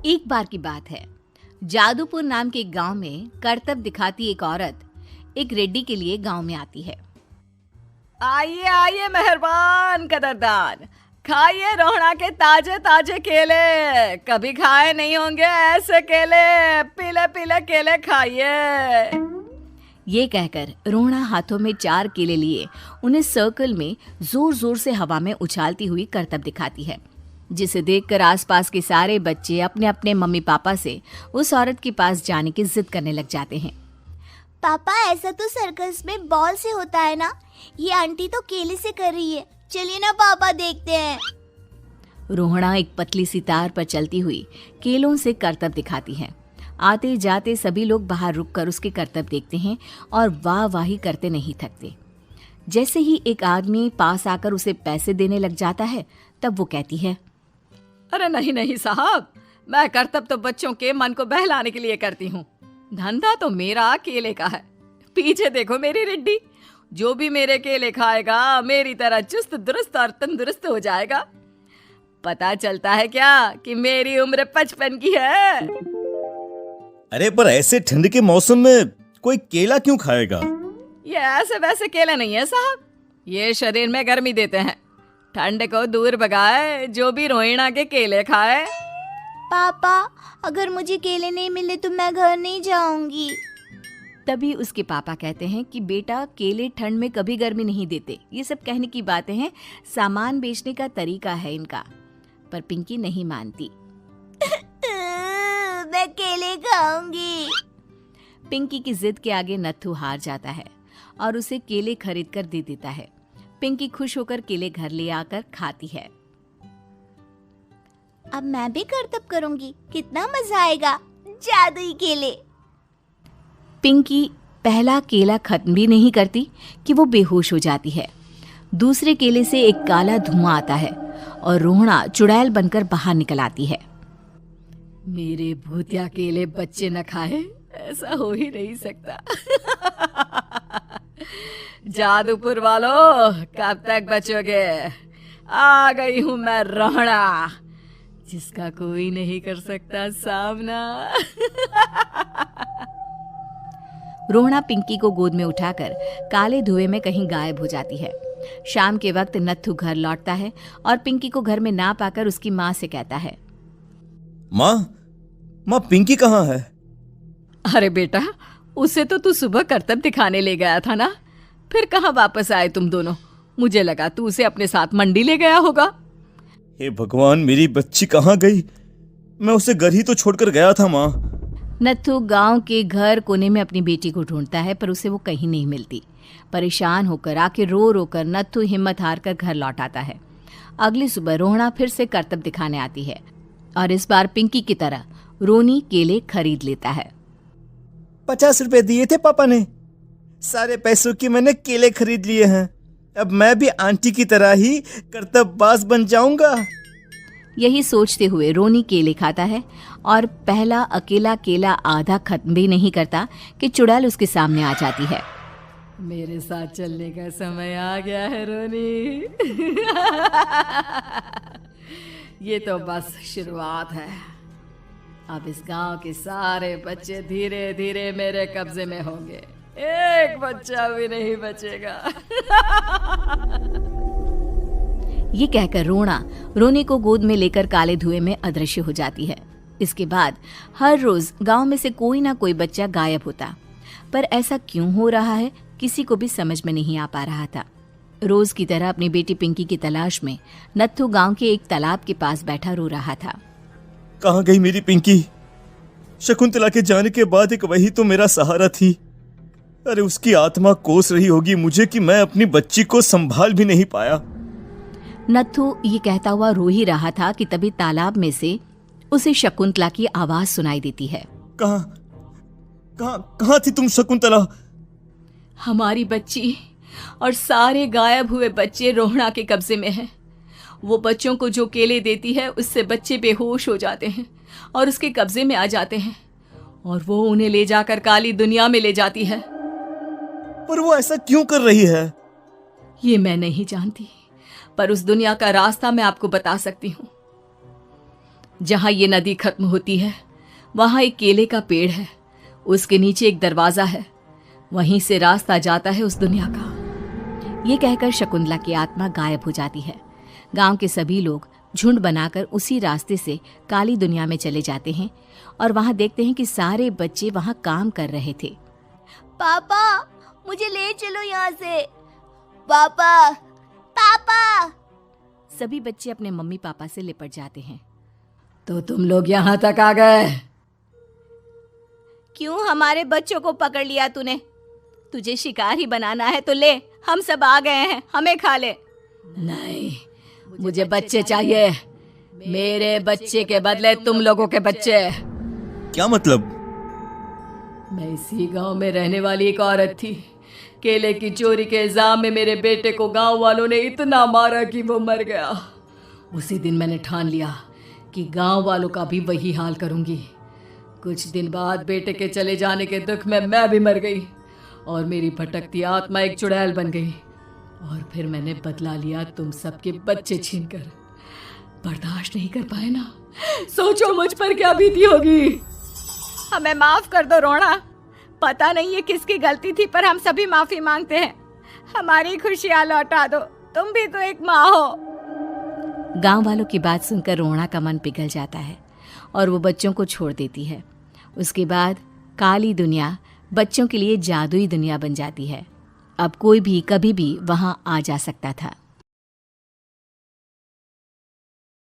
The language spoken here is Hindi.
एक बार की बात है, जादूपुर नाम के एक गांव में करतब दिखाती एक औरत एक रेड्डी के लिए गांव में आती है। आइए आइए मेहरबान कदरदान, खाइए रोहड़ा के ताजे ताजे केले। कभी खाए नहीं होंगे ऐसे केले। पीले पीले केले खाइए। ये कहकर रोहड़ा हाथों में 4 केले लिए उन्हें सर्कल में जोर जोर से हवा में उछालती हुई करतब दिखाती है, जिसे देखकर आसपास के सारे बच्चे अपने अपने मम्मी पापा से उस औरत के पास जाने की जिद करने लग जाते हैं। पापा, ऐसा तो सर्कस में बॉल से होता है ना, ये आंटी तो केले से कर रही है। चलिए ना पापा, देखते हैं। रोहड़ा एक पतली सी तार पर चलती हुई केलों से करतब दिखाती है। आते जाते सभी लोग बाहर रुककर उसके करतब देखते हैं और वाह वाही करते नहीं थकते। जैसे ही एक आदमी पास आकर उसे पैसे देने लग जाता है, तब वो कहती है, अरे नहीं नहीं साहब, मैं करतब तो बच्चों के मन को बहलाने के लिए करती हूँ। धंधा तो मेरा केले का है। पीछे देखो मेरी रिड्डी, जो भी मेरे केले खाएगा मेरी तरह चुस्त दुरुस्त और तंदुरुस्त हो जाएगा। पता चलता है क्या कि मेरी उम्र 55 की है। अरे पर ऐसे ठंड के मौसम में कोई केला क्यों खाएगा? ये ऐसे वैसे केले नहीं है साहब, ये शरीर में गर्मी देते हैं। ठंड को दूर भगाए जो भी रोहिणा के केले खाए। पापा, अगर मुझे केले नहीं मिले तो मैं घर नहीं जाऊंगी। तभी उसके पापा कहते हैं कि बेटा, केले ठंड में कभी गर्मी नहीं देते। ये सब कहने की बातें हैं, सामान बेचने का तरीका है इनका। पर पिंकी नहीं मानती। मैं केले खाऊंगी। पिंकी की जिद के आगे नत्थू हार जाता है और उसे केले खरीद कर दे देता है। पिंकी खुश होकर केले घर ले आकर खाती है। अब मैं भी करतब करूंगी, कितना मजा आएगा। जादुई केले। पिंकी पहला केला खत्म भी नहीं करती कि वो बेहोश हो जाती है। दूसरे केले से एक काला धुआं आता है और रोहड़ा चुड़ैल बनकर बाहर निकल आती है। मेरे भूतिया केले बच्चे न खाए, ऐसा हो ही नहीं सकता। जादूपुर वालों, कब तक बचोगे? आ गई हूं मैं रोहड़ा, जिसका कोई नहीं कर सकता सामना। रोहड़ा पिंकी को गोद में उठाकर काले धुएं में कहीं गायब हो जाती है। शाम के वक्त नत्थू घर लौटता है और पिंकी को घर में ना पाकर उसकी माँ से कहता है, माँ पिंकी कहाँ है? अरे बेटा, उसे तो तू सुबह करतब दिखाने ले गया था ना, फिर कहाँ वापस आए तुम दोनों? मुझे लगा तू उसे अपने साथ मंडी ले गया होगा। हे भगवान, मेरी बच्ची कहाँ गई? मैं उसे घर ही तो छोड़कर गया था माँ। नत्थू गांव के घर कोने में अपनी बेटी को ढूंढता है, पर उसे वो कहीं नहीं मिलती। परेशान होकर आखिर रो रो कर नत्थू हिम्मत हार कर घर लौट आता है। अगली सुबह रोहड़ा फिर से करतब दिखाने आती है और इस बार पिंकी की तरह रोनी केले खरीद लेता है। 50 रुपए दिए थे पापा ने, सारे पैसों की मैंने केले खरीद लिए हैं। अब मैं भी आंटी की तरह ही करतबबाज बन जाऊंगा। यही सोचते हुए रोनी केले खाता है और पहला अकेला केला आधा खत्म भी नहीं करता कि चुड़ैल उसके सामने आ जाती है। मेरे साथ चलने का समय आ गया है रोनी। ये तो बस शुरुआत है। अब इस गांव के सारे बच्चे धीरे धीरे मेरे कब्जे में होंगे, एक बच्चा भी नहीं बचेगा। ये कहकर रोनी को गोद में लेकर काले धुएं में अदृश्य हो जाती है। इसके बाद हर रोज गांव में से कोई ना कोई बच्चा गायब होता, पर ऐसा क्यों हो रहा है किसी को भी समझ में नहीं आ पा रहा था। रोज की तरह अपनी बेटी पिंकी की तलाश में नत्थू गांव के एक तालाब के पास बैठा रो रहा था। कहाँ गई मेरी पिंकी? शकुंतला के जाने के बाद एक वही तो मेरा सहारा थी। अरे उसकी आत्मा कोस रही होगी मुझे कि मैं अपनी बच्ची को संभाल भी नहीं पाया। नत्थू ये कहता हुआ रो ही रहा था कि तभी तालाब में से उसे शकुंतला की आवाज सुनाई देती है। कहाँ थी तुम शकुंतला? हमारी बच्ची और सारे गायब हुए बच्चे रोहड़ा के कब्जे में हैं। वो बच्चों को जो केले देती है उससे बच्चे बेहोश हो जाते हैं और उसके कब्जे में आ जाते हैं और वो उन्हें ले जाकर काली दुनिया में ले जाती है। पर वो ऐसा क्यों कर रही है? ये मैं नहीं जानती, पर उस दुनिया का रास्ता मैं आपको बता सकती हूँ। जहाँ ये नदी खत्म होती है वहाँ एक केले का पेड़ है, उसके नीचे एक दरवाजा है, वहीं से रास्ता जाता है उस दुनिया का। ये कहकर शकुंतला की आत्मा गायब हो जाती है। गांव के सभी लोग झुंड बनाकर उसी रास्ते से काली दुनिया में चले जाते हैं और वहां देखते हैं कि सारे बच्चे वहां काम कर रहे थे। पापा मुझे ले चलो यहाँ से। पापा पापा। सभी बच्चे अपने मम्मी पापा से लिपट जाते हैं। तो तुम लोग यहाँ तक आ गए? क्यों हमारे बच्चों को पकड़ लिया तूने? तुझे शिकार ही बनाना है तो ले, हम सब आ गए हैं, हमें खा ले। नहीं, मुझे बच्चे चाहिए, मेरे बच्चे के बदले तुम लोगों के बच्चे। क्या मतलब? मैं इसी गांव में रहने वाली एक औरत थी। केले की चोरी के इल्जाम में मेरे बेटे को गांव वालों ने इतना मारा कि वो मर गया। उसी दिन मैंने ठान लिया कि गांव वालों का भी वही हाल करूंगी। कुछ दिन बाद बेटे के चले जाने के दुख में मैं भी मर गई और मेरी भटकती आत्मा एक चुड़ैल बन गई। और फिर मैंने बदला लिया तुम सबके बच्चे छीनकर। बर्दाश्त नहीं कर पाए ना, सोचो मुझ पर क्या बीती होगी। हमें माफ कर दो रोना, पता नहीं ये किसकी गलती थी पर हम सभी माफी मांगते हैं। हमारी खुशियां लौटा दो, तुम भी तो एक माँ हो। गांव वालों की बात सुनकर रोना का मन पिघल जाता है और वो बच्चों को छोड़ देती है। उसके बाद काली दुनिया बच्चों के लिए जादुई दुनिया बन जाती है। अब कोई भी कभी भी वहां आ जा सकता था।